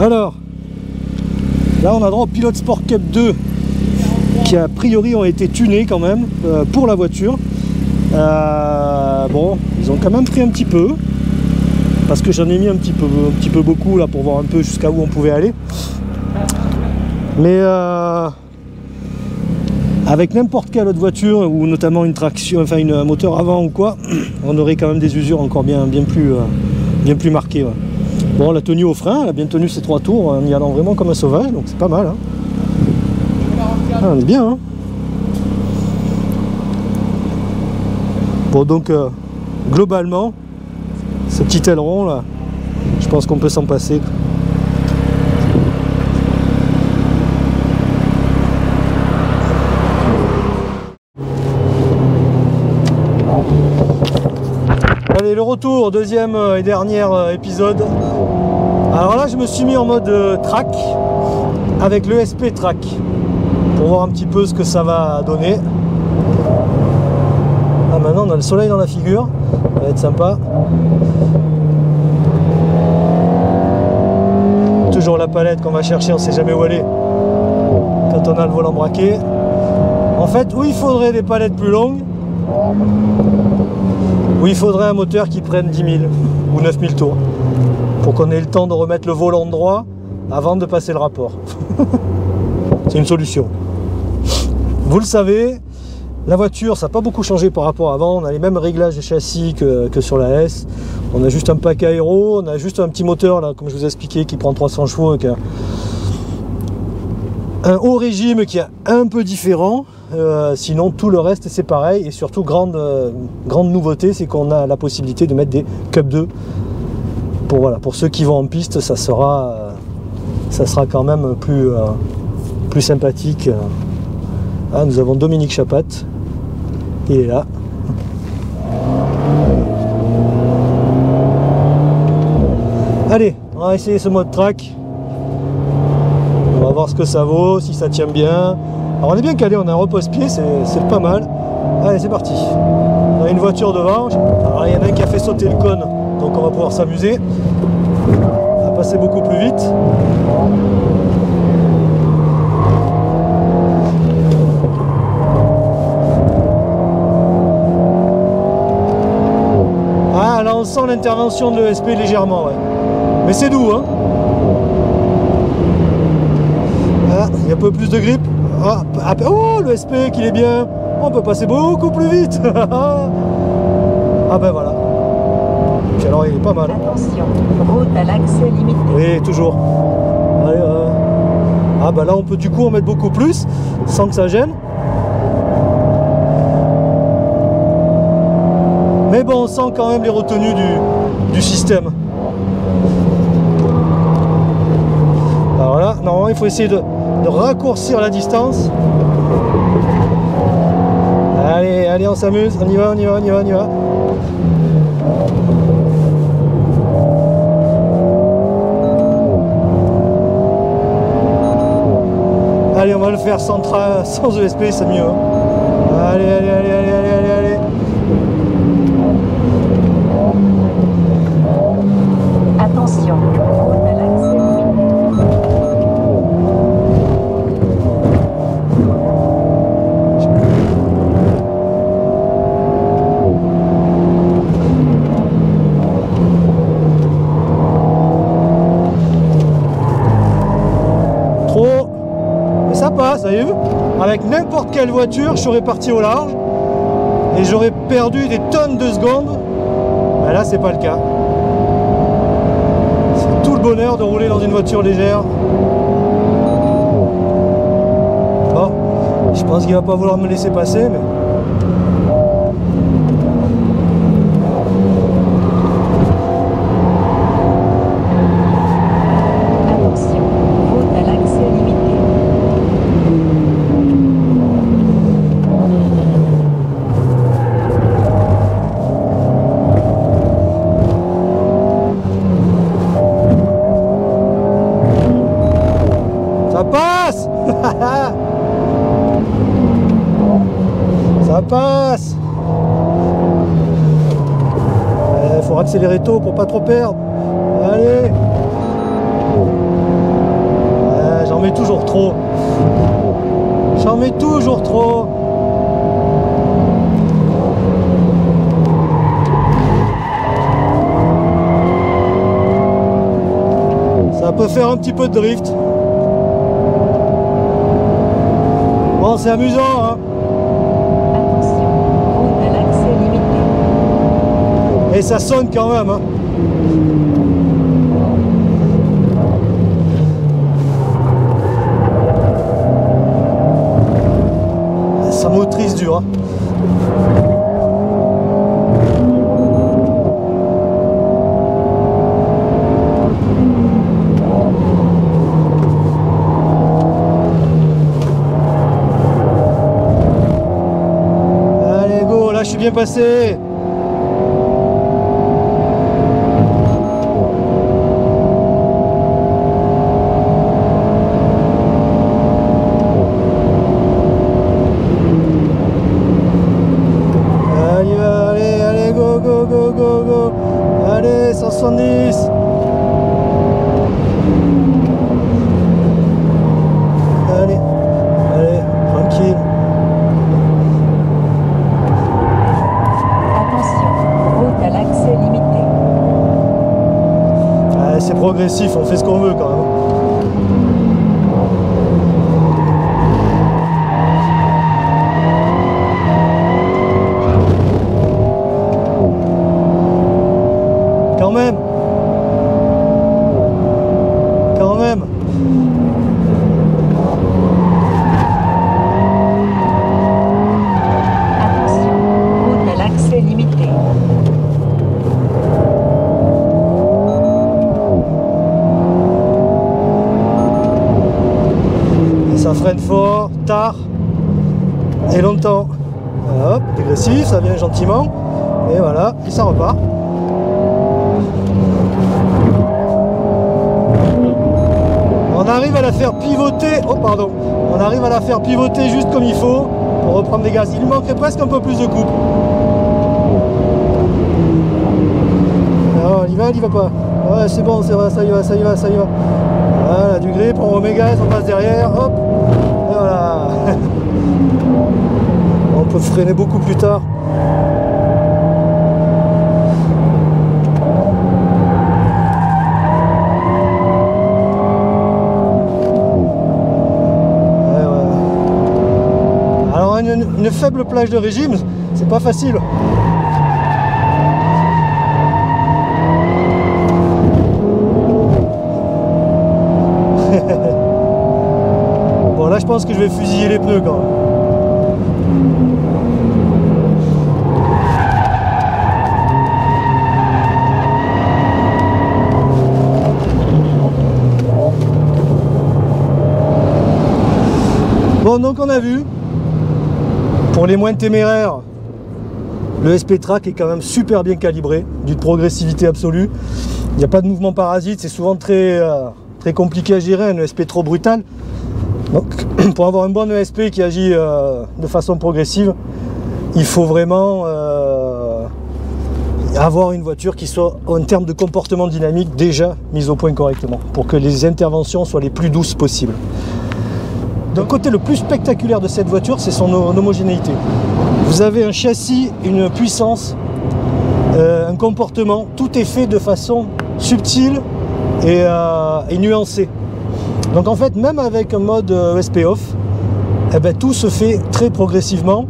Alors, là on a droit au Pilot Sport Cup 2 qui a priori ont été tunés quand même pour la voiture. Bon, ils ont quand même pris un petit peu parce que j'en ai mis un petit peu beaucoup là pour voir un peu jusqu'à où on pouvait aller. Mais avec n'importe quelle autre voiture ou notamment une traction, enfin un moteur avant ou quoi, on aurait quand même des usures encore bien plus marquées. Ouais. Bon, la tenue au frein, elle a bien tenu ses 3 tours en y allant vraiment comme un sauvage, donc c'est pas mal. Hein. Ah, on est bien. Hein. Bon, donc globalement, ce petit aileron là, je pense qu'on peut s'en passer. Allez, le retour, deuxième et dernier épisode. Alors là, je me suis mis en mode track avec le SP Track pour voir un petit peu ce que ça va donner. Ah, maintenant on a le soleil dans la figure, ça va être sympa. Toujours la palette qu'on va chercher, on sait jamais où aller quand on a le volant braqué. En fait, où il faudrait des palettes plus longues, où il faudrait un moteur qui prenne 10 000 ou 9 000 tours pour qu'on ait le temps de remettre le volant droit avant de passer le rapport. C'est une solution. Vous le savez, la voiture, ça n'a pas beaucoup changé par rapport à avant. On a les mêmes réglages de châssis que sur la S. On a juste un pack aéro, on a juste un petit moteur là, comme je vous ai expliqué, qui prend 300 chevaux avec un haut régime qui est un peu différent. Sinon tout le reste c'est pareil, et surtout grande nouveauté, c'est qu'on a la possibilité de mettre des Cup 2 pour ceux qui vont en piste. Ça sera quand même plus sympathique. Ah, nous avons Dominique Chapat, il est là. Allez, on va essayer ce mode track, on va voir ce que ça vaut, si ça tient bien. Alors on est bien calé, on a un repose-pied, c'est pas mal. Allez, c'est parti. On a une voiture devant. Alors il y en a un qui a fait sauter le cône, donc on va pouvoir s'amuser. On va passer beaucoup plus vite. Ah, là on sent l'intervention de l'ESP légèrement, ouais. Mais c'est doux, hein. Voilà, il y a un peu plus de grippe. Ah, oh, le SP qu'il est bien, on peut passer beaucoup plus vite. Ah ben voilà. Puis alors il est pas mal. Attention, route à l'accès limité. Oui, toujours. Allez, ah ben là on peut du coup en mettre beaucoup plus sans que ça gêne. Mais bon, on sent quand même les retenues du système. Alors là, normalement il faut essayer de raccourcir la distance. Allez, allez, on s'amuse, on y va, on y va, on y va, on y va. Allez, on va le faire sans ESP, c'est mieux. Allez, allez, allez, allez, allez, allez, allez. Attention, route à l'accès limité. Vous avez vu, avec n'importe quelle voiture je serais parti au large et j'aurais perdu des tonnes de secondes. Ben là c'est pas le cas, c'est tout le bonheur de rouler dans une voiture légère. Bon, je pense qu'il va pas vouloir me laisser passer, mais ça passe. Ça passe. Il faut accélérer tôt pour pas trop perdre. mets toujours trop. J'en mets toujours trop. Ça peut faire un petit peu de drift. Bon, c'est amusant, hein. Attention, route à l'accès limité. Et ça sonne quand même, hein. Ça motrice dur, hein. Allez, go, là je suis bien passé. Go. Allez, 170. Allez, tranquille. Attention, route à l'accès limité. Allez, c'est progressif, on fait ce qu'on veut quand même. Quand même. Attention, route à l'accès limité. Et ça freine fort, tard et longtemps. Hop, dégressif, ça vient gentiment. Et voilà, et ça repart. On arrive à la faire pivoter, on arrive à la faire pivoter juste comme il faut pour reprendre des gaz. Il lui manquerait presque un peu plus de coupe. Alors, il y va pas. Ouais, c'est bon, c'est vrai, ça y va. Voilà, du grip, on remet gaz, on passe derrière, hop, et voilà. On peut freiner beaucoup plus tard. Une faible plage de régime, c'est pas facile. Bon, là je pense que je vais fusiller les pneus quand même. Bon, donc on a vu. Pour les moins téméraires, le SP-Track est quand même super bien calibré, d'une progressivité absolue. Il n'y a pas de mouvement parasite, c'est souvent très compliqué à gérer, un ESP trop brutal. Donc pour avoir un bon ESP qui agit de façon progressive, il faut vraiment avoir une voiture qui soit en termes de comportement dynamique déjà mise au point correctement, pour que les interventions soient les plus douces possibles. D'un côté, le plus spectaculaire de cette voiture, c'est son homogénéité. Vous avez un châssis, une puissance, un comportement, tout est fait de façon subtile et nuancée. Donc en fait, même avec un mode ESP off, eh ben, tout se fait très progressivement.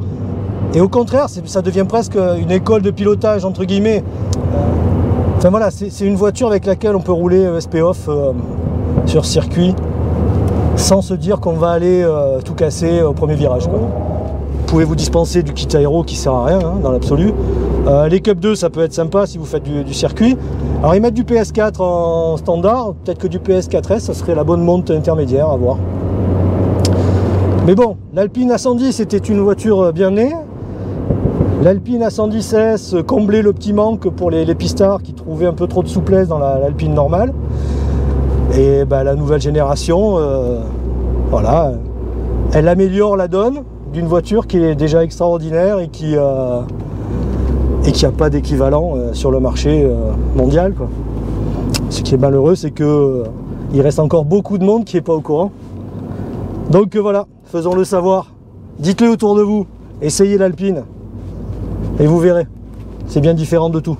Et au contraire, ça devient presque une école de pilotage, entre guillemets. Enfin voilà, c'est une voiture avec laquelle on peut rouler ESP off sur circuit, sans se dire qu'on va aller tout casser au premier virage, quoi. Vous pouvez vous dispenser du kit aéro qui sert à rien, hein, dans l'absolu. Les Cup 2, ça peut être sympa si vous faites du circuit. Alors ils mettent du PS4 en standard, peut-être que du PS4S, ça serait la bonne monte intermédiaire, à voir. Mais bon, l'Alpine A110 c'était une voiture bien née. L'Alpine A110S comblait le petit manque pour les pistards qui trouvaient un peu trop de souplesse dans l'Alpine normale. Et ben, la nouvelle génération, voilà, elle améliore la donne d'une voiture qui est déjà extraordinaire et qui n'a pas d'équivalent sur le marché mondial, quoi. Ce qui est malheureux, c'est qu'il reste encore beaucoup de monde qui n'est pas au courant. Donc voilà, faisons-le savoir. Dites-le autour de vous, essayez l'Alpine et vous verrez, c'est bien différent de tout.